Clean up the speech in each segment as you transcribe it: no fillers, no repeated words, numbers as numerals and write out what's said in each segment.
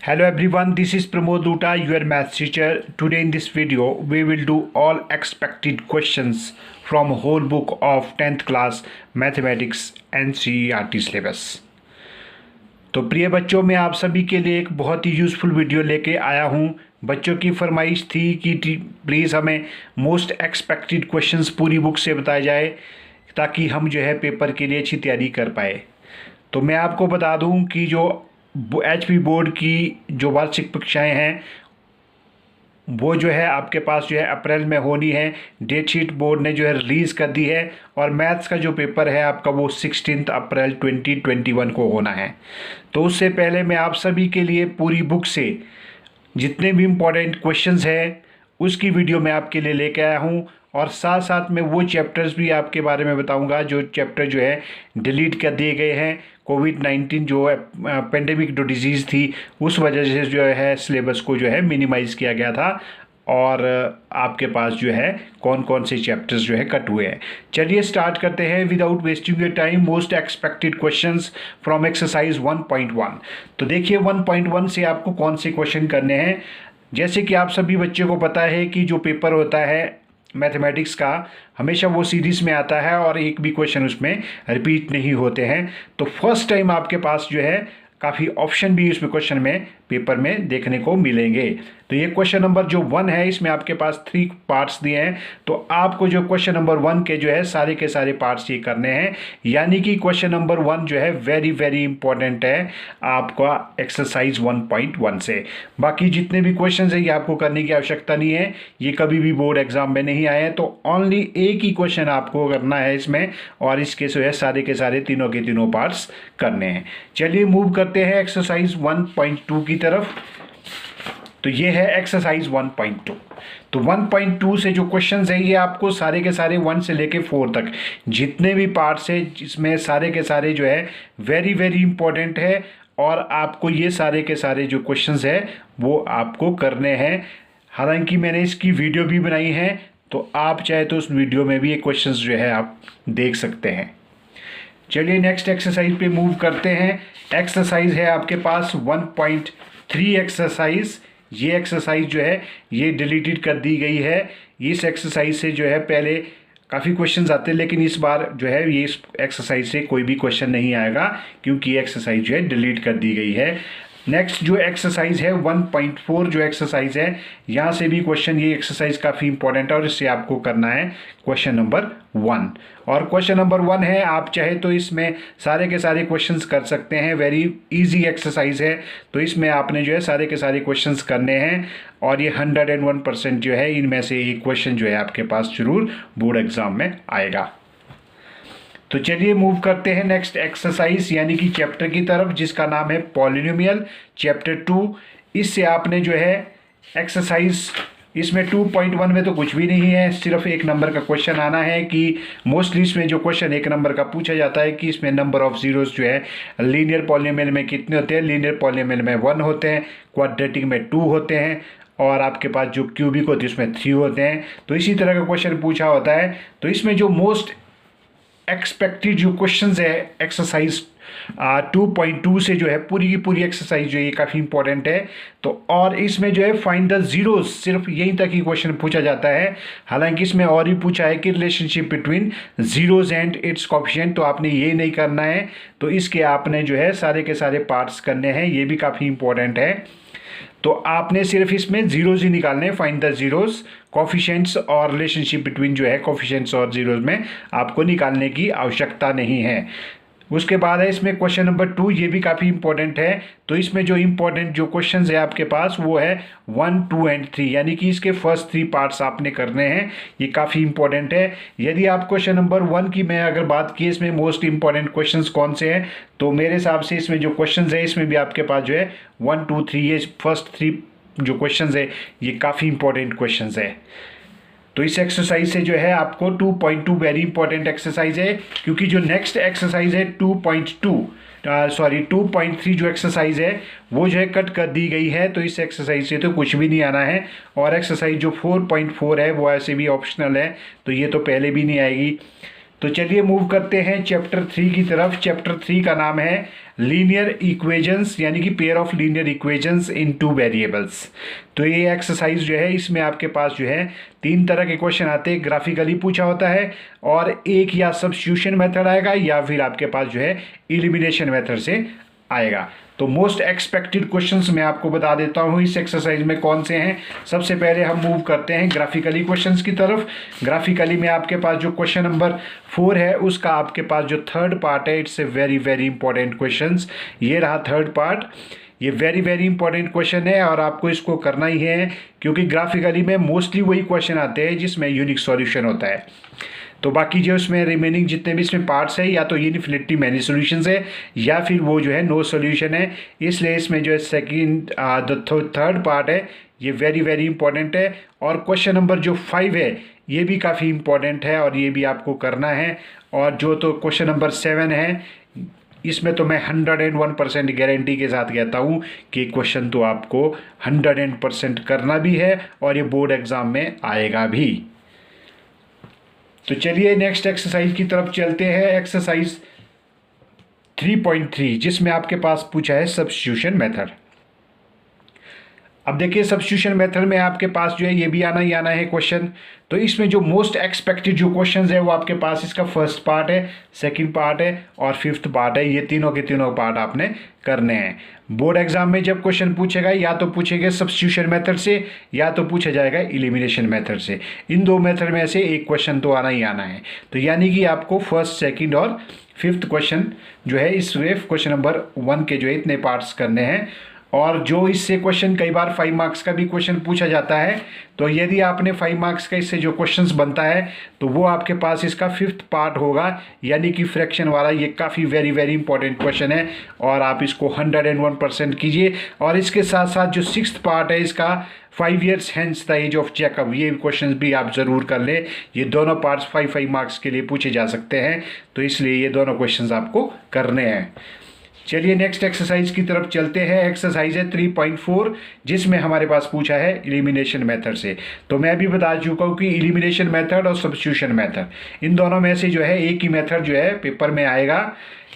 Hello everyone, this is Pramod Luta, your math teacher. Today in this video, we will do all expected questions from whole book of 10th class Mathematics NCERT syllabus. तो प्रिय बच्चों, मैं आप सभी के लिए एक बहुत ही यूज़फुल वीडियो लेके आया हूँ। बच्चों की फरमाइश थी कि प्लीज़ हमें मोस्ट एक्सपेक्टेड क्वेश्चंस पूरी बुक से बताए जाए ताकि हम जो है पेपर के लिए अच्छी तैयारी कर पाए। तो मैं आपको बता दूं कि जो HP बोर्ड की जो वार्षिक परीक्षाएं हैं वो जो है आपके पास जो है अप्रैल में होनी है। डेट शीट बोर्ड ने जो है रिलीज़ कर दी है और मैथ्स का जो पेपर है आपका वो 16 अप्रैल 2021 को होना है। तो उससे पहले मैं आप सभी के लिए पूरी बुक से जितने भी इम्पोर्टेंट क्वेश्चंस हैं उसकी वीडियो मैं आपके लिए लेके आया हूँ और साथ साथ में वो चैप्टर्स भी आपके बारे में बताऊंगा जो चैप्टर जो है डिलीट कर दिए गए हैं। कोविड-19 जो है पेंडेमिक जो डिजीज़ थी उस वजह से जो है सिलेबस को जो है मिनिमाइज़ किया गया था और आपके पास जो है कौन कौन से चैप्टर्स जो है कट हुए हैं। चलिए स्टार्ट करते हैं without wasting your time. Most expected questions from exercise 1.1। तो देखिए 1.1 से आपको कौन से क्वेश्चन करने हैं। जैसे कि आप सभी बच्चों को पता है कि जो पेपर होता है मैथमेटिक्स का हमेशा वो सीरीज़ में आता है और एक भी क्वेश्चन उसमें रिपीट नहीं होते हैं। तो फर्स्ट टाइम आपके पास जो है काफ़ी ऑप्शन भी इसमें क्वेश्चन में पेपर में देखने को मिलेंगे। तो ये क्वेश्चन नंबर जो 1 है इसमें आपके पास 3 पार्ट्स दिए हैं। तो आपको जो क्वेश्चन नंबर 1 के जो है सारे के सारे पार्ट्स ये करने हैं, यानी कि क्वेश्चन नंबर 1 जो है वेरी वेरी इंपॉर्टेंट है आपका एक्सरसाइज 1.1 से। बाकी जितने भी क्वेश्चन है ये आपको करने की आवश्यकता नहीं है, ये कभी भी बोर्ड एग्जाम में नहीं आए हैं। तो ओनली एक ही क्वेश्चन आपको करना है इसमें और इसके जो है सारे के सारे तीनों के तीनों पार्ट्स करने हैं। चलिए मूव करते हैं एक्सरसाइज 1.2 की तरफ। तो ये है एक्सरसाइज 1.2। तो 1.2 से जो क्वेश्चंस है ये आपको सारे के सारे 1 से लेके 4 तक जितने भी पार्ट्स है जिसमें सारे के सारे जो है वेरी वेरी इंपॉर्टेंट है और आपको ये सारे के सारे जो क्वेश्चंस है वो आपको करने हैं। हालांकि मैंने इसकी वीडियो भी बनाई है तो आप चाहे तो उस वीडियो में भी ये क्वेश्चंस जो है आप देख सकते हैं। चलिए नेक्स्ट एक्सरसाइज पे मूव करते हैं। एक्सरसाइज है आपके पास 1.3 एक्सरसाइज। ये एक्सरसाइज जो है ये डिलीटेड कर दी गई है। इस एक्सरसाइज से जो है पहले काफ़ी क्वेश्चंस आते हैं लेकिन इस बार जो है ये इस एक्सरसाइज से कोई भी क्वेश्चन नहीं आएगा क्योंकि ये एक्सरसाइज जो है डिलीट कर दी गई है। नेक्स्ट जो एक्सरसाइज है 1.4 जो एक्सरसाइज है यहाँ से भी क्वेश्चन, ये एक्सरसाइज काफ़ी इंपॉर्टेंट है और इससे आपको करना है क्वेश्चन नंबर 1। और क्वेश्चन नंबर 1 है, आप चाहे तो इसमें सारे के सारे क्वेश्चंस कर सकते हैं। वेरी इजी एक्सरसाइज है तो इसमें आपने जो है सारे के सारे क्वेश्चंस करने हैं और ये 101% जो है इनमें से एक क्वेश्चन जो है आपके पास जरूर बोर्ड एग्जाम में आएगा। तो चलिए मूव करते हैं नेक्स्ट एक्सरसाइज यानी कि चैप्टर की तरफ जिसका नाम है पॉलिनोमियल चैप्टर 2। इससे आपने जो है एक्सरसाइज इसमें 2.1 में तो कुछ भी नहीं है, सिर्फ एक नंबर का क्वेश्चन आना है कि मोस्टली इसमें जो क्वेश्चन एक नंबर का पूछा जाता है कि इसमें नंबर ऑफ जीरोस जो है लीनियर पॉलिनोमियल में कितने होते हैं। लीनियर पॉलिनोमियल में 1 होते हैं, क्वाड्रेटिक में 2 होते हैं और आपके पास जो क्यूबिक होती है उसमें 3 होते हैं। तो इसी तरह का क्वेश्चन पूछा होता है। तो इसमें जो मोस्ट एक्सपेक्टेड जो क्वेश्चंस है एक्सरसाइज 2.2 से जो है पूरी की पूरी एक्सरसाइज जो है ये काफ़ी इंपॉर्टेंट है। तो और इसमें जो है फाइंड द जीरोस, सिर्फ यहीं तक ही क्वेश्चन पूछा जाता है। हालांकि इसमें और भी पूछा है कि relationship between zeros and it's coefficient, तो आपने ये नहीं करना है। तो इसके आपने जो है सारे के सारे पार्ट्स करने हैं, ये भी काफ़ी इंपॉर्टेंट है। तो आपने सिर्फ इसमें जीरोस ही निकालने हैं, फाइंड द जीरोस। कोएफिशिएंट्स और रिलेशनशिप बिटवीन जो है कोएफिशिएंट्स और जीरोस में आपको निकालने की आवश्यकता नहीं है। उसके बाद है इसमें क्वेश्चन नंबर 2, ये भी काफ़ी इंपॉर्टेंट है। तो इसमें जो इंपॉर्टेंट जो क्वेश्चन है आपके पास वो है 1, 2 एंड 3, यानी कि इसके फर्स्ट 3 पार्ट्स आपने करने हैं, ये काफ़ी इंपॉर्टेंट है। यदि आप क्वेश्चन नंबर 1 की मैं अगर बात की इसमें मोस्ट इंपॉर्टेंट क्वेश्चन कौन से हैं, तो मेरे हिसाब से इसमें जो क्वेश्चन है इसमें भी आपके पास जो है 1, 2, 3 ये फर्स्ट 3 जो क्वेश्चन है ये काफ़ी इंपॉर्टेंट क्वेश्चन है। तो इस एक्सरसाइज से जो है आपको 2.2 वेरी इंपॉर्टेंट एक्सरसाइज है क्योंकि जो नेक्स्ट एक्सरसाइज है 2.3 जो एक्सरसाइज है वो जो है कट कर दी गई है। तो इस एक्सरसाइज से तो कुछ भी नहीं आना है और एक्सरसाइज जो 4.4 है वो ऐसे भी ऑप्शनल है तो ये तो पहले भी नहीं आएगी। तो चलिए मूव करते हैं चैप्टर 3 की तरफ। चैप्टर 3 का नाम है लीनियर इक्वेशंस, यानी कि pair of linear equations in two variables. तो ये एक्सरसाइज जो है इसमें आपके पास जो है 3 तरह के क्वेश्चन आते हैं। ग्राफिकली पूछा होता है और एक या सब्स्टिट्यूशन मेथड आएगा या फिर आपके पास जो है एलिमिनेशन मेथड से आएगा। तो मोस्ट एक्सपेक्टेड क्वेश्चंस मैं आपको बता देता हूं इस एक्सरसाइज में कौन से हैं। सबसे पहले हम मूव करते हैं ग्राफिकली क्वेश्चंस की तरफ। ग्राफिकली में आपके पास जो क्वेश्चन नंबर 4 है उसका आपके पास जो थर्ड पार्ट है, it's a very very important questions. ये रहा थर्ड पार्ट, ये वेरी वेरी इंपॉर्टेंट क्वेश्चन है और आपको इसको करना ही है, क्योंकि ग्राफिकली में मोस्टली वही क्वेश्चन आते हैं जिसमें यूनिक सॉल्यूशन होता है। तो बाकी जो इसमें रिमेनिंग जितने भी इसमें पार्ट्स है या तो इनफिनिटी मैनी सॉल्यूशंस है या फिर वो जो है नो सॉल्यूशन है। इसलिए इसमें जो है सेकंड थर्ड पार्ट है ये वेरी वेरी इंपॉर्टेंट है। और क्वेश्चन नंबर जो 5 है ये भी काफ़ी इंपॉर्टेंट है और ये भी आपको करना है। और जो तो क्वेश्चन नंबर 7 है इसमें तो मैं 101% गारंटी के साथ कहता हूँ कि क्वेश्चन तो आपको 100% करना भी है और ये बोर्ड एग्ज़ाम में आएगा भी। तो चलिए नेक्स्ट एक्सरसाइज की तरफ चलते हैं। एक्सरसाइज 3.3 जिसमें आपके पास पूछा है सब्स्टिट्यूशन मेथड। अब देखिए सब्स्टिट्यूशन मेथड में आपके पास जो है ये भी आना ही आना है क्वेश्चन। तो इसमें जो मोस्ट एक्सपेक्टेड जो क्वेश्चंस है वो आपके पास इसका फर्स्ट पार्ट है, सेकंड पार्ट है और फिफ्थ पार्ट है। ये तीनों के तीनों पार्ट आपने करने हैं। बोर्ड एग्जाम में जब क्वेश्चन पूछेगा या तो पूछेंगे सब्स्टिट्यूशन मेथड से या तो पूछा जाएगा एलिमिनेशन मेथड से। इन दो मेथड में से एक क्वेश्चन तो आना ही आना है। तो यानी कि आपको फर्स्ट, सेकंड और फिफ्थ क्वेश्चन जो है इस क्वेश्चन नंबर 1 के जो है इतने पार्ट्स करने हैं। और जो इससे क्वेश्चन कई बार 5 मार्क्स का भी क्वेश्चन पूछा जाता है, तो यदि आपने 5 मार्क्स का इससे जो क्वेश्चंस बनता है तो वो आपके पास इसका फिफ्थ पार्ट होगा, यानी कि फ्रैक्शन वाला। ये काफ़ी वेरी वेरी इंपॉर्टेंट क्वेश्चन है और आप इसको 101% कीजिए। और इसके साथ साथ जो सिक्स्थ पार्ट है इसका 5 years hence the age of Jacob, ये क्वेश्चंस भी आप ज़रूर कर लें। ये दोनों पार्ट्स 5 मार्क्स के लिए पूछे जा सकते हैं, तो इसलिए ये दोनों क्वेश्चंस आपको करने हैं। चलिए नेक्स्ट एक्सरसाइज की तरफ चलते हैं। एक्सरसाइज है 3.4 जिसमें हमारे पास पूछा है एलिमिनेशन मेथड से। तो मैं भी बता चुका हूँ कि एलिमिनेशन मेथड और सब्स्टिट्यूशन मेथड इन दोनों में से जो है एक ही मेथड जो है पेपर में आएगा।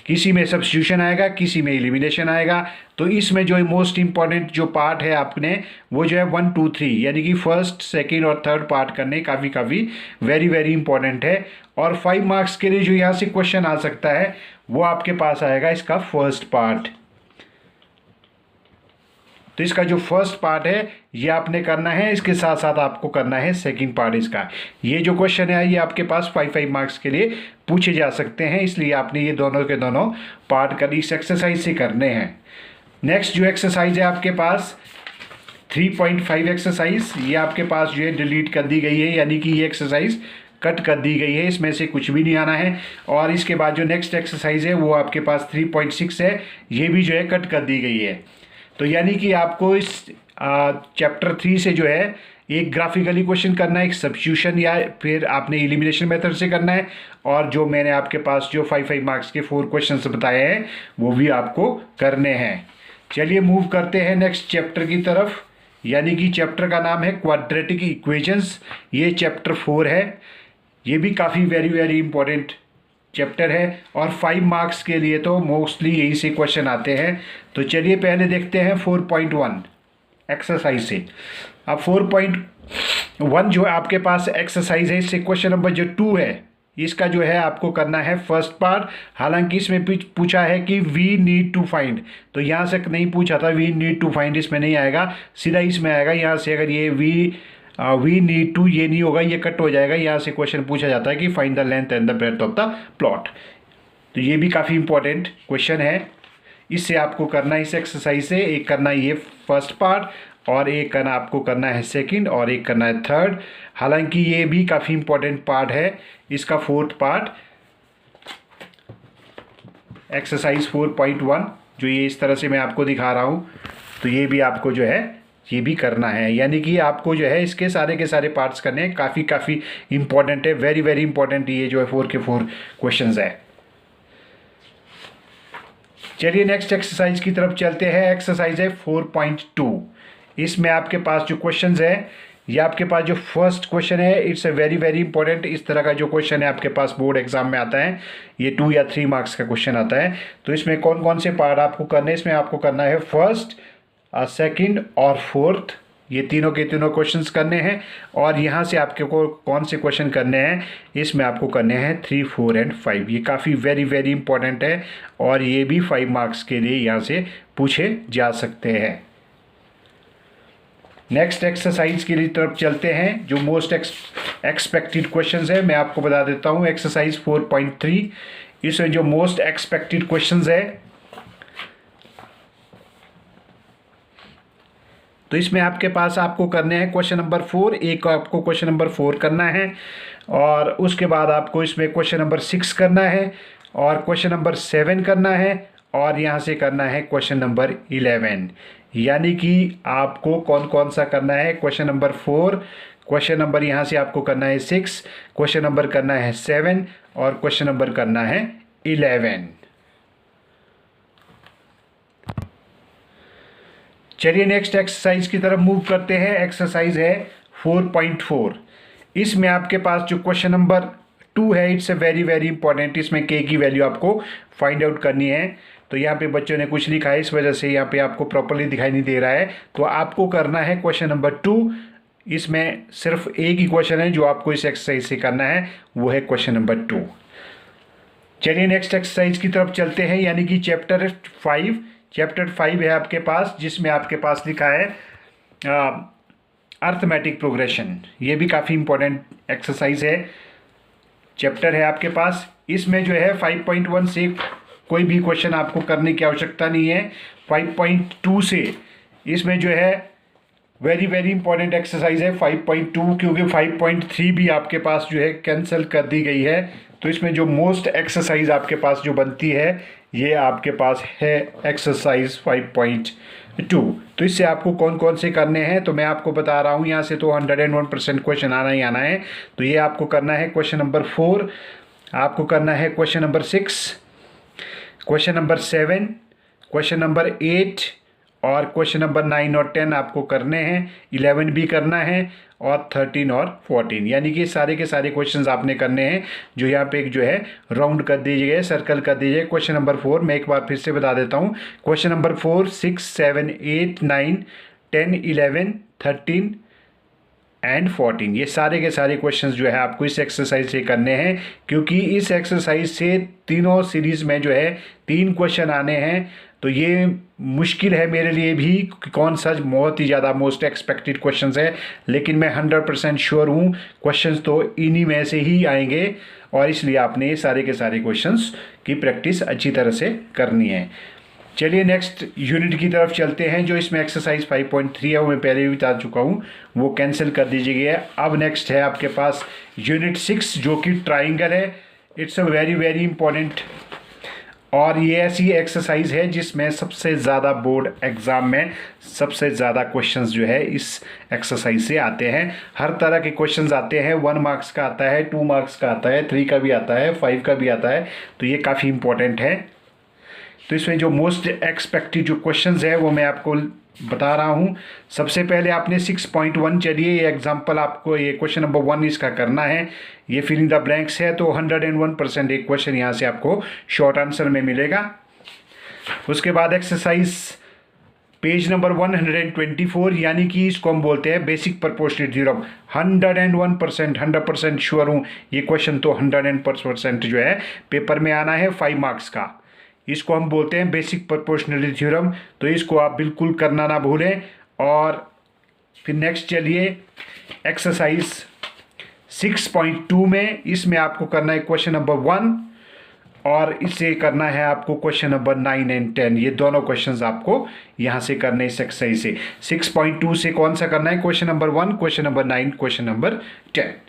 किसी में सब्स्टिट्यूशन आएगा, किसी में एलिमिनेशन आएगा। तो इसमें जो मोस्ट इंपॉर्टेंट जो पार्ट है आपने वो जो है 1, 2, 3 यानी कि फर्स्ट, सेकंड और थर्ड पार्ट करने काफ़ी वेरी वेरी इंपॉर्टेंट है। और 5 मार्क्स के लिए जो यहाँ से क्वेश्चन आ सकता है वो आपके पास आएगा इसका फर्स्ट पार्ट। तो इसका जो फर्स्ट पार्ट है ये आपने करना है, इसके साथ साथ आपको करना है सेकंड पार्ट इसका। ये जो क्वेश्चन है ये आपके पास 5 मार्क्स के लिए पूछे जा सकते हैं, इसलिए आपने ये दोनों के दोनों पार्ट कर इस एक्सरसाइज से करने हैं। नेक्स्ट जो एक्सरसाइज है आपके पास 3.5 एक्सरसाइज, ये आपके पास जो है डिलीट कर दी गई है, यानी कि ये एक्सरसाइज कट कर दी गई है, इसमें से कुछ भी नहीं आना है। और इसके बाद जो नेक्स्ट एक्सरसाइज है वो आपके पास 3.6 है, ये भी जो है कट कर दी गई है। तो यानी कि आपको इस चैप्टर 3 से जो है एक ग्राफिकली क्वेश्चन करना है, एक सब्स्टिट्यूशन या फिर आपने एलिमिनेशन मेथड से करना है। और जो मैंने आपके पास जो 5 मार्क्स के 4 क्वेश्चंस बताए हैं वो भी आपको करने हैं। चलिए मूव करते हैं नेक्स्ट चैप्टर की तरफ, यानी कि चैप्टर का नाम है क्वाड्रेटिक इक्वेशंस। ये चैप्टर 4 है, ये भी काफ़ी वेरी वेरी इंपॉर्टेंट चैप्टर है और 5 मार्क्स के लिए तो मोस्टली यही से क्वेश्चन आते हैं। तो चलिए पहले देखते हैं 4.1 एक्सरसाइज से। अब 4.1 जो है आपके पास एक्सरसाइज है, इससे क्वेश्चन नंबर जो 2 है इसका जो है आपको करना है फर्स्ट पार्ट। हालांकि इसमें पूछा है कि वी नीड टू फाइंड, तो यहाँ से नहीं पूछा था वी नीड टू फाइंड, इसमें नहीं आएगा, सीधा इसमें आएगा। यहाँ से अगर ये वी नीड टू ये नहीं होगा, ये कट हो जाएगा। यहाँ से क्वेश्चन पूछा जाता है कि find the length and the breadth of the plot. तो ये भी काफ़ी इंपॉर्टेंट क्वेश्चन है, इससे आपको करना है इस एक्सरसाइज से एक करना है ये फर्स्ट पार्ट और एक करना आपको करना है सेकंड और एक करना है थर्ड। हालांकि ये भी काफ़ी इंपॉर्टेंट पार्ट है, इसका फोर्थ पार्ट एक्सरसाइज 4.1 जो ये इस तरह से मैं आपको दिखा रहा हूँ। तो ये भी आपको जो है ये भी करना है, यानी कि आपको जो है इसके सारे के सारे पार्ट्स करने हैं। काफ़ी इंपॉर्टेंट है, वेरी वेरी इंपॉर्टेंट ये जो है 4 के 4 क्वेश्चंस है। चलिए नेक्स्ट एक्सरसाइज की तरफ चलते हैं। एक्सरसाइज है 4.2, इसमें आपके पास जो क्वेश्चंस है ये आपके पास जो फर्स्ट क्वेश्चन है it's a very very important. इस तरह का जो क्वेश्चन है आपके पास बोर्ड एग्जाम में आता है, ये 2 या 3 मार्क्स का क्वेश्चन आता है। तो इसमें कौन कौन से पार्ट आपको करने हैं, इसमें आपको करना है फर्स्ट, सेकंड और फोर्थ, ये तीनों के तीनों क्वेश्चंस करने हैं। और यहाँ से आपके को कौन से क्वेश्चन करने हैं, इसमें आपको करने हैं 3, 4 एंड 5। ये काफ़ी वेरी वेरी इंपॉर्टेंट है और ये भी 5 मार्क्स के लिए यहाँ से पूछे जा सकते हैं। नेक्स्ट एक्सरसाइज की तरफ चलते हैं, जो मोस्ट एक्सपेक्टेड क्वेश्चंस है मैं आपको बता देता हूँ। एक्सरसाइज 4.3, इसमें जो मोस्ट एक्सपेक्टेड क्वेश्चंस है, तो इसमें आपके पास आपको करने हैं क्वेश्चन नंबर 4, एक आपको क्वेश्चन नंबर 4 करना है और उसके बाद आपको इसमें क्वेश्चन नंबर 6 करना है और क्वेश्चन नंबर 7 करना है और यहाँ से करना है क्वेश्चन नंबर 11। यानी कि आपको कौन कौन सा करना है, क्वेश्चन नंबर 4, क्वेश्चन नंबर यहाँ से आपको करना है 6, क्वेश्चन नंबर करना है 7 और क्वेश्चन नंबर करना है 11। चलिए नेक्स्ट एक्सरसाइज की तरफ मूव करते हैं। एक्सरसाइज है 4.4। इसमें आपके पास जो क्वेश्चन नंबर 2 है it's a very very important. इसमें के की वैल्यू आपको फाइंड आउट करनी है। तो यहाँ पे बच्चों ने कुछ लिखा है, इस वजह से यहाँ पे आपको प्रॉपर्ली दिखाई नहीं दे रहा है। तो आपको करना है क्वेश्चन नंबर 2। इसमें सिर्फ एक ही क्वेश्चन है जो आपको इस एक्सरसाइज से करना है, वो है क्वेश्चन नंबर 2। चलिए नेक्स्ट एक्सरसाइज की तरफ चलते हैं, यानी कि चैप्टर 5। चैप्टर 5 है आपके पास, जिसमें आपके पास लिखा है अर्थमेटिक प्रोग्रेशन। ये भी काफ़ी इंपॉर्टेंट एक्सरसाइज है, चैप्टर है आपके पास। इसमें जो है 5.1 से कोई भी क्वेश्चन आपको करने की आवश्यकता नहीं है। 5.2 से इसमें जो है वेरी वेरी इंपॉर्टेंट एक्सरसाइज है 5.2, क्योंकि 5.3 भी आपके पास जो है कैंसिल कर दी गई है। तो इसमें जो मोस्ट एक्सरसाइज आपके पास जो बनती है ये आपके पास है एक्सरसाइज 5.2। तो इससे आपको कौन कौन से करने हैं तो मैं आपको बता रहा हूँ। यहाँ से तो 101% क्वेश्चन आना ही आना है। तो ये आपको करना है क्वेश्चन नंबर 4, आपको करना है question number 6, question number 7, question number 8 और क्वेश्चन नंबर 9 और 10 आपको करने हैं। 11 भी करना है और 13 और 14, यानी कि सारे के सारे क्वेश्चंस आपने करने हैं। जो यहाँ पे एक जो है राउंड कर दीजिए, सर्कल कर दीजिए। क्वेश्चन नंबर 4 मैं एक बार फिर से बता देता हूँ। क्वेश्चन नंबर 4, 6, 7, 8, 9, 10, 11, 13 एंड 14, ये सारे के सारे क्वेश्चंस जो है आपको इस एक्सरसाइज से करने हैं, क्योंकि इस एक्सरसाइज से तीनों सीरीज में जो है 3 क्वेश्चन आने हैं। तो ये मुश्किल है मेरे लिए भी कि कौन सा बहुत ही ज़्यादा मोस्ट एक्सपेक्टेड क्वेश्चंस है, लेकिन मैं 100% श्योर हूँ क्वेश्चंस तो इन्हीं में से ही आएंगे और इसलिए आपने ये सारे के सारे क्वेश्चंस की प्रैक्टिस अच्छी तरह से करनी है। चलिए नेक्स्ट यूनिट की तरफ चलते हैं। जो इसमें एक्सरसाइज 5.3 है वो मैं पहले भी बता चुका हूँ, वो कैंसिल कर दीजिए। अब नेक्स्ट है आपके पास यूनिट 6, जो कि ट्राइंगल है। It's a very very important और ये ऐसी एक्सरसाइज है जिसमें सबसे ज़्यादा बोर्ड एग्ज़ाम में सबसे ज़्यादा क्वेश्चंस जो है इस एक्सरसाइज से आते हैं। हर तरह के क्वेश्चंस आते हैं, 1 मार्क्स का आता है, 2 मार्क्स का आता है, 3 का भी आता है, 5 का भी आता है। तो ये काफ़ी इंपॉर्टेंट है। तो इसमें जो मोस्ट एक्सपेक्टेड जो क्वेश्चंस है वो मैं आपको बता रहा हूँ। सबसे पहले आपने 6.1, चलिए ये एग्जांपल आपको, ये क्वेश्चन नंबर 1 इसका करना है। ये फिलिंग द ब्लैंक्स है, तो 101% एक क्वेश्चन यहाँ से आपको शॉर्ट आंसर में मिलेगा। उसके बाद एक्सरसाइज पेज नंबर 124, यानी कि इसको हम बोलते हैं बेसिक प्रोपोर्शनल थ्योरम। 101% श्योर हूँ ये क्वेश्चन तो 100% जो है पेपर में आना है 5 मार्क्स का। इसको हम बोलते हैं बेसिक प्रोपोर्शनलिटी थ्योरम, तो इसको आप बिल्कुल करना ना भूलें। और फिर नेक्स्ट चलिए एक्सरसाइज 6.2 में, इसमें आपको करना है क्वेश्चन नंबर 1 और इससे करना है आपको क्वेश्चन नंबर 9 एंड 10। ये दोनों क्वेश्चंस आपको यहाँ से करने इस एक्सरसाइज से। 6.2 से कौन सा करना है, question number 1, question number 9, question number 10।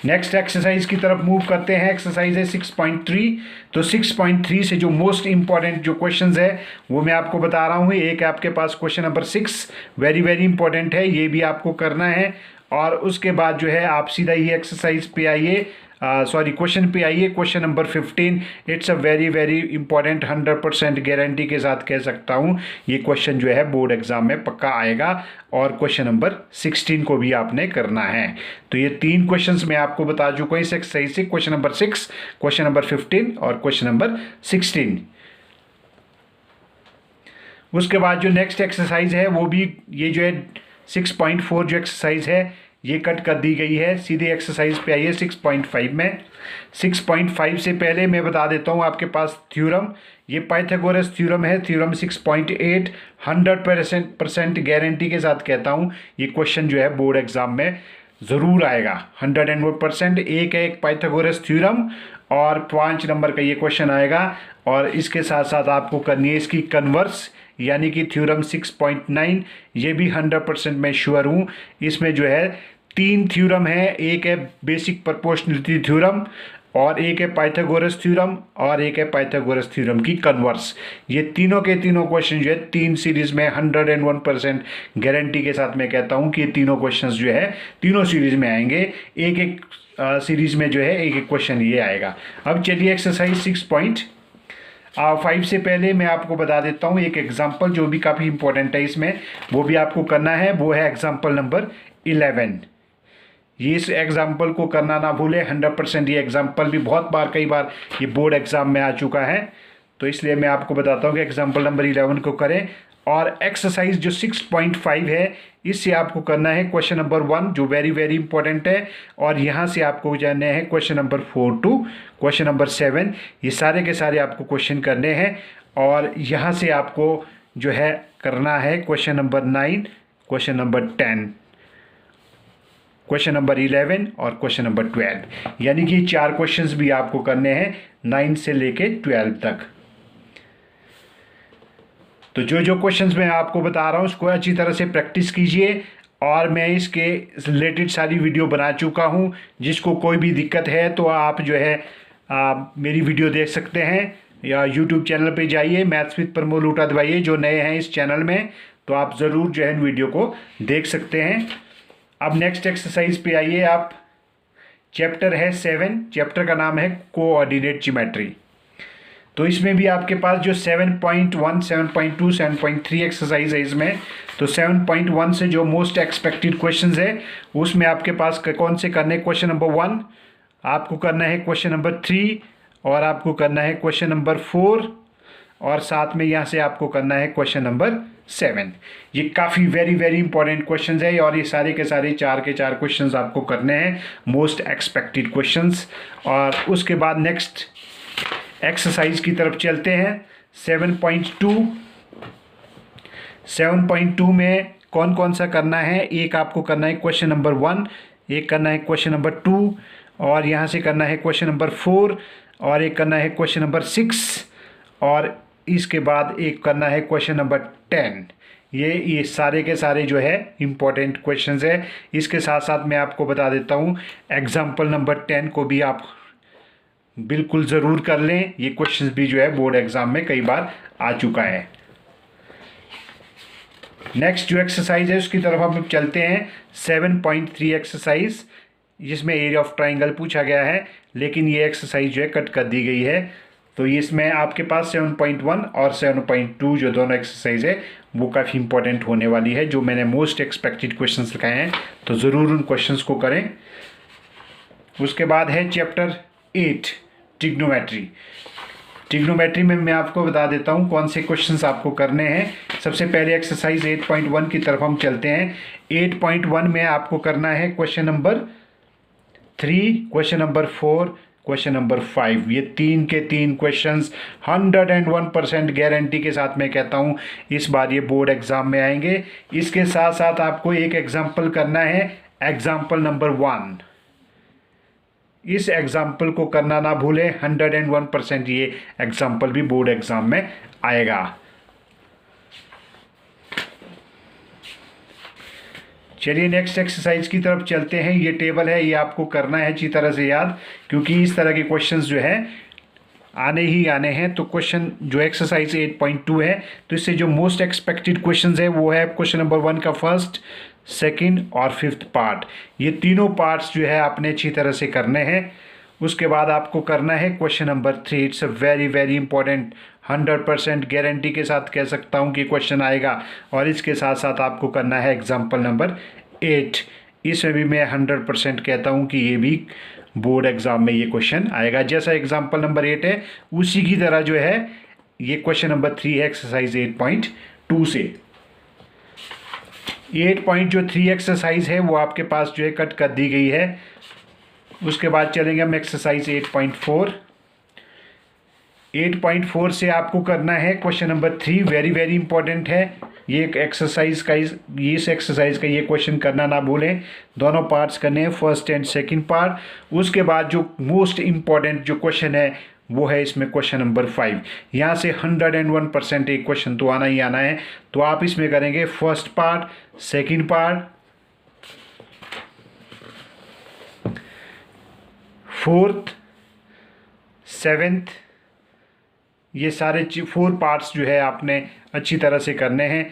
Next exercise की तरफ मूव करते हैं। एक्सरसाइज है 6.3। तो 6.3 से जो मोस्ट इंपॉर्टेंट जो क्वेश्चंस है वो मैं आपको बता रहा हूँ। एक आपके पास question number 6 very very important है, ये भी आपको करना है। और उसके बाद जो है आप सीधा ये एक्सरसाइज पे आइए। सॉरी क्वेश्चन पे आइए, question number 15। It's a very very important, 100% guarantee के साथ कह सकता हूँ ये क्वेश्चन जो है बोर्ड एग्जाम में पक्का आएगा। और क्वेश्चन नंबर 16 को भी आपने करना है। तो ये 3 क्वेश्चंस मैं आपको बता चुका हूँ इस एक्सरसाइज से, क्वेश्चन नंबर 6, क्वेश्चन नंबर 15 और क्वेश्चन नंबर 16। उसके बाद जो नेक्स्ट एक्सरसाइज है वो भी ये जो है 6.4 जो एक्सरसाइज है ये कट कर दी गई है। सीधे एक्सरसाइज पे आइए 6.5 में। 6.5 से पहले मैं बता देता हूँ आपके पास थ्योरम, ये पाइथागोरस थ्योरम है, थ्योरम 6.8। 100% गारंटी के साथ कहता हूँ ये क्वेश्चन जो है बोर्ड एग्जाम में ज़रूर आएगा 101%। एक पाइथागोरस थ्योरम और 5 नंबर का ये क्वेश्चन आएगा। और इसके साथ साथ आपको करनी है इसकी कन्वर्स, यानी कि थ्योरम 6.9, ये भी 100% मैं श्योर हूँ। इसमें जो है 3 थ्योरम है, एक है बेसिक प्रोपोर्शनलिटी थ्योरम और एक है पाइथागोरस थ्योरम और एक है पाइथागोरस थ्योरम की कन्वर्स। ये तीनों के तीनों क्वेश्चन जो है 3 सीरीज में 101% गारंटी के साथ मैं कहता हूँ कि ये तीनों क्वेश्चंस जो है तीनों सीरीज में आएंगे। एक एक सीरीज में जो है एक एक क्वेश्चन ये आएगा। अब चलिए एक्सरसाइज 6.5 से पहले मैं आपको बता देता हूँ एक एग्जाम्पल जो भी काफ़ी इंपॉर्टेंट है इसमें, वो भी आपको करना है। वो है एग्जाम्पल नंबर 11। ये इस एग्जाम्पल को करना ना भूले 100%। ये एग्जाम्पल भी बहुत बार, कई बार ये बोर्ड एग्जाम में आ चुका है, तो इसलिए मैं आपको बताता हूँ कि एग्जाम्पल नंबर 11 को करें। और एक्सरसाइज जो 6.5 है इससे आपको करना है क्वेश्चन नंबर 1 जो वेरी वेरी इंपॉर्टेंट है, और यहाँ से आपको जाने हैं question number 4 to question number 7। ये सारे के सारे आपको क्वेश्चन करने हैं। और यहाँ से आपको जो है करना है question number 9, question number 10, question number 11 और क्वेश्चन नंबर 12, यानी कि 4 क्वेश्चंस भी आपको करने हैं 9 से लेके 12 तक। तो जो जो क्वेश्चंस मैं आपको बता रहा हूँ उसको अच्छी तरह से प्रैक्टिस कीजिए। और मैं इसके रिलेटेड सारी वीडियो बना चुका हूँ, जिसको कोई भी दिक्कत है तो आप जो है मेरी वीडियो देख सकते हैं, या यूट्यूब चैनल पे जाइए, मैथ्स विद प्रमोद लूटा दबाइए। जो नए हैं इस चैनल में तो आप ज़रूर जो है इन वीडियो को देख सकते हैं। अब नेक्स्ट एक्सरसाइज पे आइए आप। चैप्टर है 7, चैप्टर का नाम है कोऑर्डिनेट ज्योमेट्री। तो इसमें भी आपके पास जो 7.1, 7.2, 7.3 एक्सरसाइज है इसमें। तो 7.1 से जो मोस्ट एक्सपेक्टेड क्वेश्चंस है उसमें आपके पास कौन से करने, क्वेश्चन नंबर 1 आपको करना है, क्वेश्चन नंबर 3 और आपको करना है क्वेश्चन नंबर 4, और साथ में यहाँ से आपको करना है क्वेश्चन नंबर 7। ये काफ़ी वेरी वेरी इंपॉर्टेंट क्वेश्चंस है, और ये सारे के सारे 4 के 4 क्वेश्चंस आपको करने हैं, मोस्ट एक्सपेक्टेड क्वेश्चंस। और उसके बाद नेक्स्ट एक्सरसाइज की तरफ चलते हैं। 7.2 में कौन कौन सा करना है, एक आपको करना है क्वेश्चन नंबर 1, एक करना है क्वेश्चन नंबर 2, और यहाँ से करना है क्वेश्चन नंबर 4, और एक करना है क्वेश्चन नंबर 6, और इसके बाद एक करना है क्वेश्चन नंबर 10। ये सारे के सारे जो है इम्पोर्टेंट क्वेश्चंस है। इसके साथ साथ मैं आपको बता देता हूँ एग्जाम्पल नंबर 10 को भी आप बिल्कुल ज़रूर कर लें। ये क्वेश्चंस भी जो है बोर्ड एग्जाम में कई बार आ चुका है। नेक्स्ट जो एक्सरसाइज है उसकी तरफ हम चलते हैं। 7.3 एक्सरसाइज, जिसमें एरिया ऑफ ट्राइंगल पूछा गया है, लेकिन ये एक्सरसाइज जो है कट कर दी गई है। तो इसमें आपके पास 7.1 और 7.2 जो दोनों एक्सरसाइज है वो काफ़ी इंपॉर्टेंट होने वाली है, जो मैंने मोस्ट एक्सपेक्टेड क्वेश्चंस लिखाए हैं, तो ज़रूर उन क्वेश्चंस को करें। उसके बाद है चैप्टर 8 ट्रिग्नोमेट्री में मैं आपको बता देता हूँ कौन से क्वेश्चंस आपको करने हैं। सबसे पहले एक्सरसाइज 8.1 की तरफ हम चलते हैं। 8.1 में आपको करना है question number 3, question number 4, question number 5। ये 3 के 3 क्वेश्चंस 101% गारंटी के साथ मैं कहता हूँ इस बार ये बोर्ड एग्जाम में आएंगे। इसके साथ साथ आपको एक एग्जाम्पल करना है, एग्जाम्पल नंबर 1। इस एग्जाम्पल को करना ना भूलें, 101% ये एग्जाम्पल भी बोर्ड एग्जाम में आएगा। चलिए नेक्स्ट एक्सरसाइज की तरफ चलते हैं। ये टेबल है, ये आपको करना है अच्छी तरह से याद, क्योंकि इस तरह के क्वेश्चंस जो है आने ही आने हैं। तो क्वेश्चन जो एक्सरसाइज 8.2 है, तो इससे जो मोस्ट एक्सपेक्टेड क्वेश्चंस है वो है क्वेश्चन नंबर 1 का फर्स्ट, सेकंड और 5th पार्ट। ये तीनों पार्ट्स जो है आपने अच्छी तरह से करने हैं। उसके बाद आपको करना है question number 3। It's a very very important, 100% guarantee के साथ कह सकता हूँ कि क्वेश्चन आएगा। और इसके साथ साथ आपको करना है एग्जाम्पल नंबर 8। इसमें भी मैं 100% कहता हूँ कि ये भी बोर्ड एग्जाम में ये क्वेश्चन आएगा। जैसा एग्जाम्पल नंबर 8 है उसी की तरह जो है ये क्वेश्चन नंबर 3 है एक्सरसाइज 8.2 से। 8.3 एक्सरसाइज है वो आपके पास जो है कट कर दी गई है। उसके बाद चलेंगे हम एक्सरसाइज 8.4। 8.4 से आपको करना है question number 3, very very important है ये एक्सरसाइज का। इस एक्सरसाइज का ये क्वेश्चन करना ना भूलें, दोनों पार्ट्स करने हैं, फर्स्ट एंड सेकंड पार्ट। उसके बाद जो मोस्ट इम्पॉर्टेंट जो क्वेश्चन है वो है इसमें क्वेश्चन नंबर 5। यहाँ से 101% एक क्वेश्चन तो आना ही आना है। तो आप इसमें करेंगे first part, second part, fourth, seventh, ये सारे 4 पार्ट्स जो है आपने अच्छी तरह से करने हैं।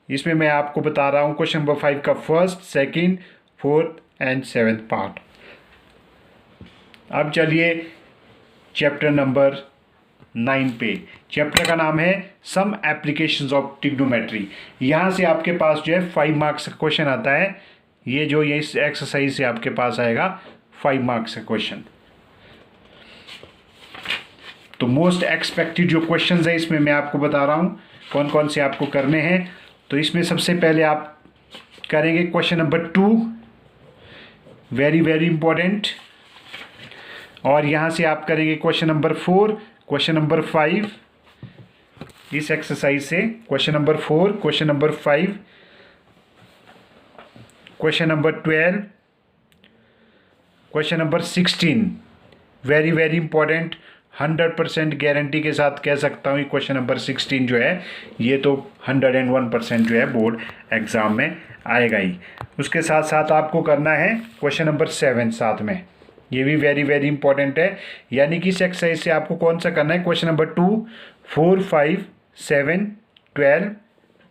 इसमें मैं आपको बता रहा हूँ क्वेश्चन नंबर 5 का first, second, fourth and seventh part. अब चलिए चैप्टर नंबर 9 पे। चैप्टर का नाम है सम एप्लीकेशंस ऑफ ट्रिग्नोमेट्री। यहाँ से आपके पास जो है 5 मार्क्स का क्वेश्चन आता है। ये जो ये इस एक्सरसाइज से आपके पास आएगा 5 मार्क्स का क्वेश्चन। तो मोस्ट एक्सपेक्टेड जो क्वेश्चंस है इसमें मैं आपको बता रहा हूँ कौन कौन से आपको करने हैं। तो इसमें सबसे पहले आप करेंगे question number 2, very very important. और यहाँ से आप करेंगे क्वेश्चन नंबर 4, क्वेश्चन नंबर 5 इस एक्सरसाइज से, question number 4, question number 5, question number 12, question number 16, very very important, 100% guarantee के साथ कह सकता हूँ क्वेश्चन नंबर 16 जो है ये तो 101% जो है बोर्ड एग्ज़ाम में आएगा ही। उसके साथ साथ आपको करना है क्वेश्चन नंबर 7 साथ में, ये भी वेरी वेरी इंपॉर्टेंट है। यानी कि इस एक्सरसाइज से आपको कौन सा करना है, question number 2, 4, 5, 7, 12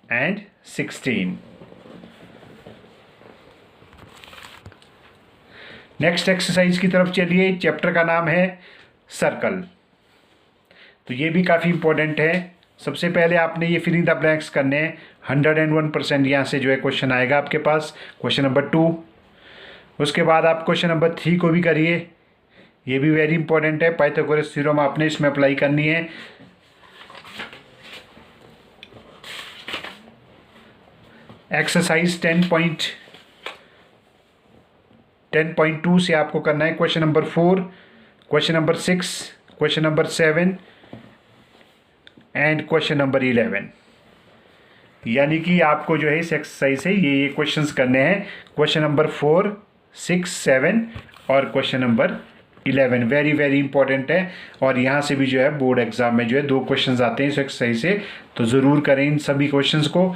and 16। Next exercise की तरफ चलिए। चैप्टर का नाम है सर्कल। तो ये भी काफ़ी इंपॉर्टेंट है। सबसे पहले आपने ये फिलिंग द ब्लैंक्स करने हैं। 101% यहाँ से जो है क्वेश्चन आएगा आपके पास, क्वेश्चन नंबर 2। उसके बाद आप क्वेश्चन नंबर 3 को भी करिए, ये भी वेरी इंपॉर्टेंट है। पाइथागोरस थ्योरम आपने इसमें अप्लाई करनी है। एक्सरसाइज 10.2 से आपको करना है question number 4, question number 6, question number 7 and question number 11। यानी कि आपको जो है इस एक्सरसाइज से ये क्वेश्चंस करने हैं, क्वेश्चन नंबर 4, 6, 7 और question number 11। Very very important है। और यहाँ से भी जो है बोर्ड एग्जाम में जो है 2 क्वेश्चंस आते हैं इस एक्सरसाइज से, तो ज़रूर करें इन सभी क्वेश्चंस को।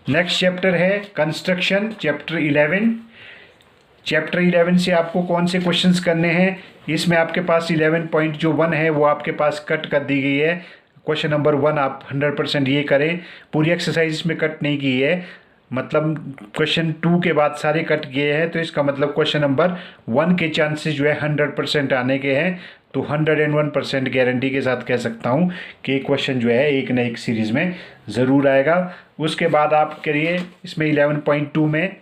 नेक्स्ट चैप्टर है कंस्ट्रक्शन, चैप्टर 11। चैप्टर 11 से आपको कौन से क्वेश्चंस करने हैं, इसमें आपके पास 11.1 है वो आपके पास कट कर दी गई है। क्वेश्चन नंबर 1 आप 100% ये करें, पूरी एक्सरसाइज में कट नहीं की है, मतलब क्वेश्चन 2 के बाद सारे कट किए हैं। तो इसका मतलब क्वेश्चन नंबर 1 के चांसेस जो है 100% आने के हैं। तो 101% गारंटी के साथ कह सकता हूँ कि क्वेश्चन जो है एक न एक सीरीज़ में ज़रूर आएगा। उसके बाद आप करिए इसमें 11.2 में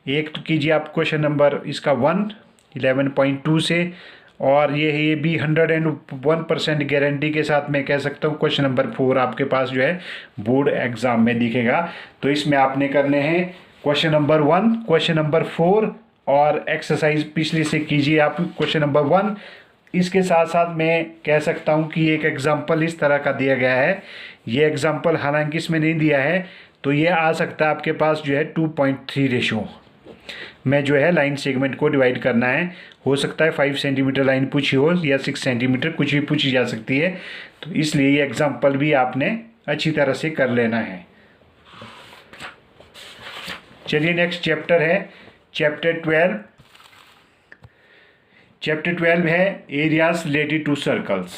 एक तो कीजिए आप क्वेश्चन नंबर इसका 1 11.2 से, और ये भी 101% गारंटी के साथ मैं कह सकता हूँ क्वेश्चन नंबर 4 आपके पास जो है बोर्ड एग्ज़ाम में दिखेगा। तो इसमें आपने करने हैं क्वेश्चन नंबर 1, क्वेश्चन नंबर 4 और एक्सरसाइज पिछले से कीजिए आप क्वेश्चन नंबर 1। इसके साथ साथ मैं कह सकता हूँ कि एक एग्जाम्पल इस तरह का दिया गया है। ये एग्जाम्पल हालांकि इसमें नहीं दिया है, तो ये आ सकता है आपके पास जो है 2.3 रेशो में जो है लाइन सेगमेंट को डिवाइड करना है। हो सकता है 5 सेंटीमीटर लाइन पूछी हो या 6 सेंटीमीटर, कुछ भी पूछी जा सकती है। तो इसलिए ये एग्जाम्पल भी आपने अच्छी तरह से कर लेना है। चलिए नेक्स्ट चैप्टर है चैप्टर 12। चैप्टर 12 है एरियाज रिलेटेड टू सर्कल्स।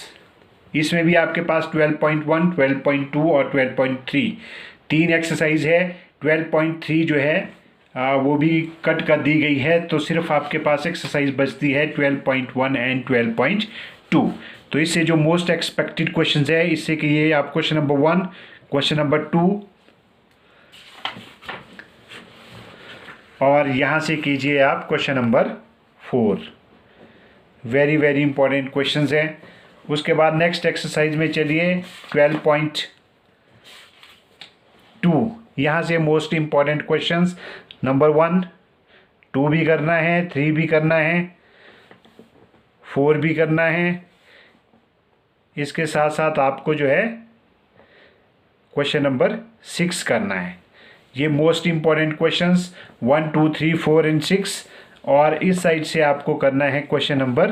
इसमें भी आपके पास 12.1, 12.2 और 12.3 तीन एक्सरसाइज है। 12.3 जो है वो भी कट कर दी गई है, तो सिर्फ आपके पास एक्सरसाइज बचती है 12.1 एंड 12.2। तो इससे जो मोस्ट एक्सपेक्टेड क्वेश्चन है, इससे कि ये आप क्वेश्चन नंबर 1, क्वेश्चन नंबर 2 और यहाँ से कीजिए आप question number 4। Very very important questions हैं। उसके बाद नेक्स्ट एक्सरसाइज में चलिए 12.2। यहाँ से मोस्ट इंपॉर्टेंट क्वेश्चंस नंबर 1, 2 भी करना है, 3 भी करना है, 4 भी करना है। इसके साथ साथ आपको जो है क्वेश्चन नंबर 6 करना है। ये मोस्ट इंपॉर्टेंट क्वेश्चंस 1, 2, 3, 4 एंड 6। और इस साइड से आपको करना है क्वेश्चन नंबर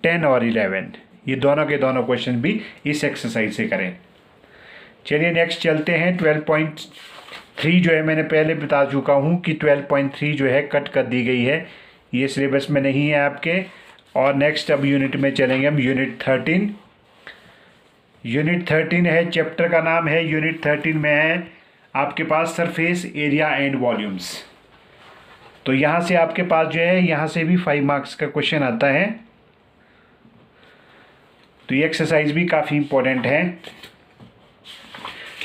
10 और 11। ये दोनों के दोनों क्वेश्चन भी इस एक्सरसाइज से करें। चलिए नेक्स्ट चलते हैं 12.3। जो है मैंने पहले बता चुका हूँ कि 12.3 जो है कट कर दी गई है, ये सिलेबस में नहीं है आपके। और नेक्स्ट अब यूनिट में चलेंगे हम, यूनिट 13। यूनिट 13 है, चैप्टर का नाम है यूनिट 13 में है आपके पास सरफेस एरिया एंड वॉल्यूम्स। तो यहाँ से आपके पास जो है, यहाँ से भी 5 मार्क्स का क्वेश्चन आता है। तो ये एक्सरसाइज भी काफ़ी इंपॉर्टेंट है।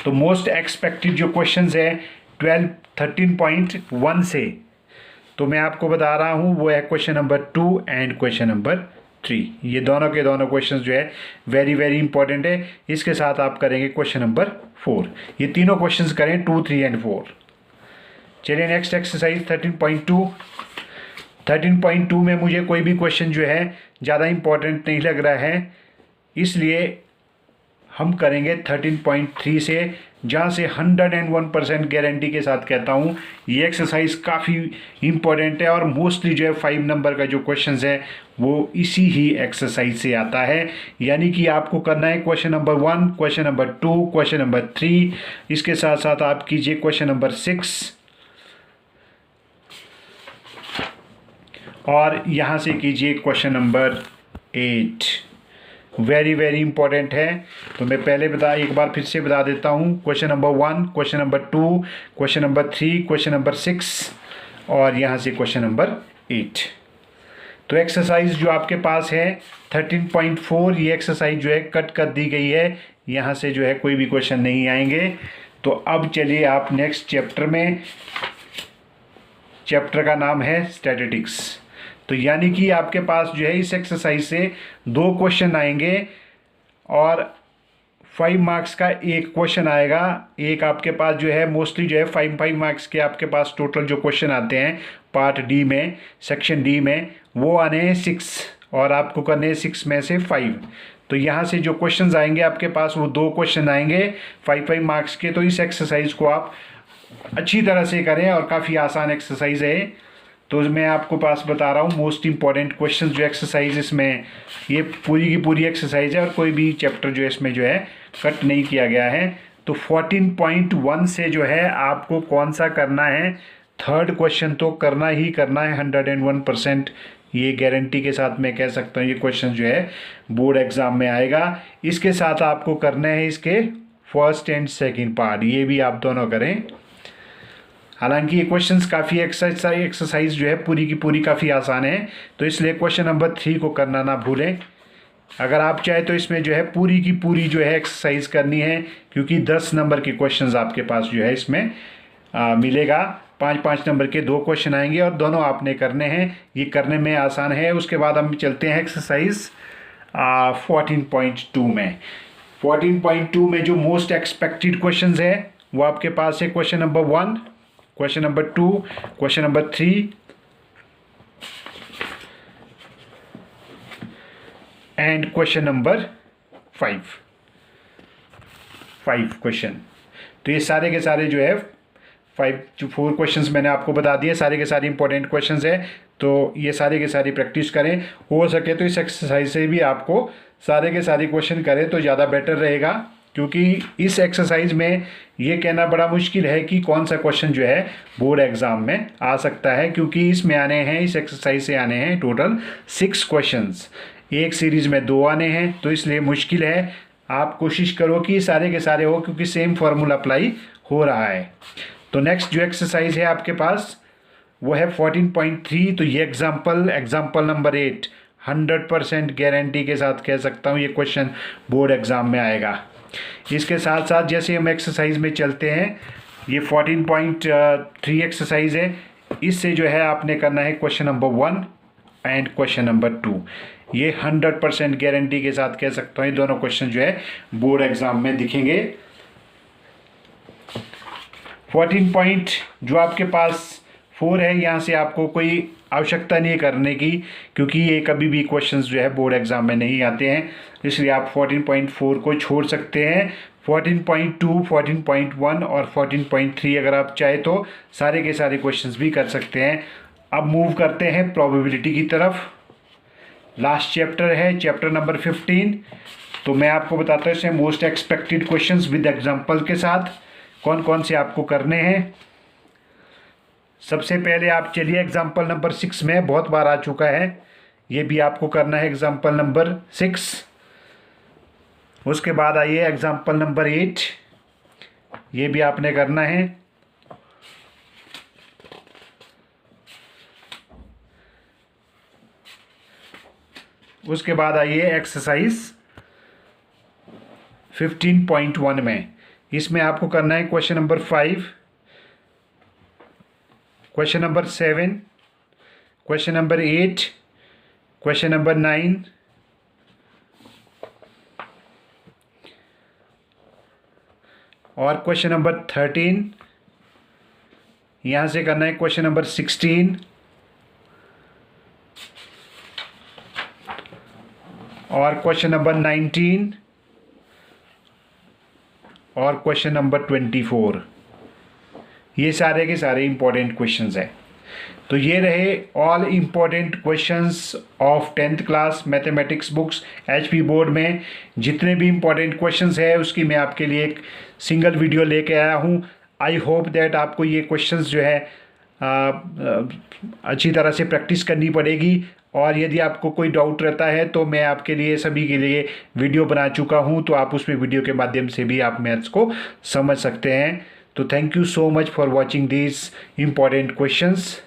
तो मोस्ट एक्सपेक्टेड जो क्वेश्चंस है 13.1 से, तो मैं आपको बता रहा हूँ वो है question number 2 and question number 3। ये दोनों के दोनों क्वेश्चंस जो है वेरी वेरी इंपॉर्टेंट है। इसके साथ आप करेंगे क्वेश्चन नंबर 4। ये तीनों क्वेश्चंस करें 2, 3 एंड 4। चलिए नेक्स्ट एक्सरसाइज 13.2। 13.2 में मुझे कोई भी क्वेश्चन जो है ज़्यादा इंपॉर्टेंट नहीं लग रहा है, इसलिए हम करेंगे 13.3 से, जहाँ से 101% गारंटी के साथ कहता हूँ ये एक्सरसाइज काफ़ी इंपॉर्टेंट है। और मोस्टली जो है 5 नंबर का जो क्वेश्चन है वो इसी ही एक्सरसाइज से आता है। यानी कि आपको करना है question number 1, question number 2, question number 3। इसके साथ साथ आप कीजिए क्वेश्चन नंबर 6 और यहाँ से कीजिए question number 8। Very very important है। तो मैं पहले एक बार फिर से बता देता हूँ, question number 1, question number 2, question number 3, question number 6 और यहाँ से क्वेश्चन नंबर 8। तो एक्सरसाइज जो आपके पास है 13.4, ये एक्सरसाइज जो है कट कर दी गई है, यहाँ से जो है कोई भी क्वेश्चन नहीं आएंगे। तो अब चलिए आप नेक्स्ट चैप्टर में, चैप्टर का नाम है स्टैटिस्टिक्स। तो यानी कि आपके पास जो है इस एक्सरसाइज से 2 क्वेश्चन आएंगे और 5 मार्क्स का एक क्वेश्चन आएगा। एक आपके पास जो है मोस्टली जो है 5 मार्क्स के आपके पास टोटल जो क्वेश्चन आते हैं पार्ट डी में, सेक्शन डी में, वो आने हैं 6 और आपको करने हैं 6 में से 5। तो यहाँ से जो क्वेश्चंस आएंगे आपके पास वो 2 क्वेश्चन आएंगे 5 मार्क्स के। तो इस एक्सरसाइज को आप अच्छी तरह से करें और काफ़ी आसान एक्सरसाइज है। तो मैं आपको पास बता रहा हूँ मोस्ट इंपॉर्टेंट क्वेश्चंस जो एक्सरसाइज इसमें, ये पूरी की पूरी एक्सरसाइज है और कोई भी चैप्टर जो है इसमें जो है कट नहीं किया गया है। तो 14.1 से जो है आपको कौन सा करना है, 3rd क्वेश्चन तो करना ही करना है 101%। ये गारंटी के साथ मैं कह सकता हूँ ये क्वेश्चन जो है बोर्ड एग्ज़ाम में आएगा। इसके साथ आपको करना है इसके 1st एंड 2nd पार्ट, ये भी आप दोनों करें। हालांकि ये क्वेश्चंस काफ़ी एक्सरसाइज जो है पूरी की पूरी काफ़ी आसान है, तो इसलिए क्वेश्चन नंबर 3 को करना ना भूलें। अगर आप चाहे तो इसमें जो है पूरी की पूरी जो है एक्सरसाइज करनी है, क्योंकि 10 नंबर के क्वेश्चंस आपके पास जो है इसमें मिलेगा। 5 नंबर के 2 क्वेश्चन आएंगे और दोनों आपने करने हैं, ये करने में आसान है। उसके बाद हम चलते हैं एक्सरसाइज 14.2 में। 14.2 में जो मोस्ट एक्सपेक्टेड क्वेश्चन है वो आपके पास है question number 1, question number 2, question number 3 and question number 5 question. तो ये सारे के सारे जो है 4 क्वेश्चंस मैंने आपको बता दिए, सारे के सारे इंपॉर्टेंट क्वेश्चंस हैं। तो ये सारे के सारी प्रैक्टिस करें, हो सके तो इस एक्सरसाइज से भी आपको सारे के सारे क्वेश्चन करें तो ज़्यादा बेटर रहेगा, क्योंकि इस एक्सरसाइज में ये कहना बड़ा मुश्किल है कि कौन सा क्वेश्चन जो है बोर्ड एग्ज़ाम में आ सकता है, क्योंकि इसमें आने हैं, इस एक्सरसाइज से आने हैं टोटल 6 क्वेश्चंस, एक सीरीज़ में 2 आने हैं। तो इसलिए मुश्किल है, आप कोशिश करो कि सारे के सारे हो, क्योंकि सेम फार्मूला अप्लाई हो रहा है। तो नेक्स्ट जो एक्सरसाइज है आपके पास वो है 14.3। तो ये एग्जाम्पल नंबर 8 100% गारंटी के साथ कह सकता हूँ ये क्वेश्चन बोर्ड एग्ज़ाम में आएगा। इसके साथ साथ जैसे हम एक्सरसाइज में चलते हैं, ये 14.3 एक्सरसाइज है। इससे जो है आपने करना है question number 1 and question number 2। ये 100% गारंटी के साथ कह सकता हूँ ये दोनों क्वेश्चन जो है बोर्ड एग्ज़ाम में दिखेंगे। 14 पॉइंट जो आपके पास 4 है, यहाँ से आपको कोई आवश्यकता नहीं है करने की, क्योंकि ये कभी भी क्वेश्चंस जो है बोर्ड एग्ज़ाम में नहीं आते हैं, इसलिए आप 14.4 को छोड़ सकते हैं। 14.2, 14.1 और 14.3 अगर आप चाहे तो सारे के सारे क्वेश्चंस भी कर सकते हैं। अब मूव करते हैं प्रोबेबिलिटी की तरफ। लास्ट चैप्टर है चैप्टर नंबर 15। तो मैं आपको बताता हूँ इसमें most expected questions with example के साथ कौन कौन से आपको करने हैं। सबसे पहले आप चलिए एग्जांपल नंबर 6 में बहुत बार आ चुका है, ये भी आपको करना है एग्जांपल नंबर 6। उसके बाद आइए एग्जांपल नंबर 8, ये भी आपने करना है। उसके बाद आइए एक्सरसाइज 15.1 में, इसमें आपको करना है question number 5, question number 7, question number 8, question number 9 और क्वेश्चन नंबर 13। यहाँ से करना है क्वेश्चन नंबर 16 और क्वेश्चन नंबर 19 और क्वेश्चन नंबर 24। ये सारे के सारे इंपॉर्टेंट क्वेश्चंस हैं। तो ये रहे all important questions of 10th class mathematics books HP board में। जितने भी इम्पॉर्टेंट क्वेश्चंस है उसकी मैं आपके लिए एक सिंगल वीडियो लेके आया हूँ। आई होप दैट आपको ये क्वेश्चंस जो है अच्छी तरह से प्रैक्टिस करनी पड़ेगी, और यदि आपको कोई डाउट रहता है तो मैं आपके लिए सभी के लिए वीडियो बना चुका हूँ, तो आप उसमें वीडियो के माध्यम से भी आप मैथ्स को समझ सकते हैं। तो thank you so much for watching this important questions.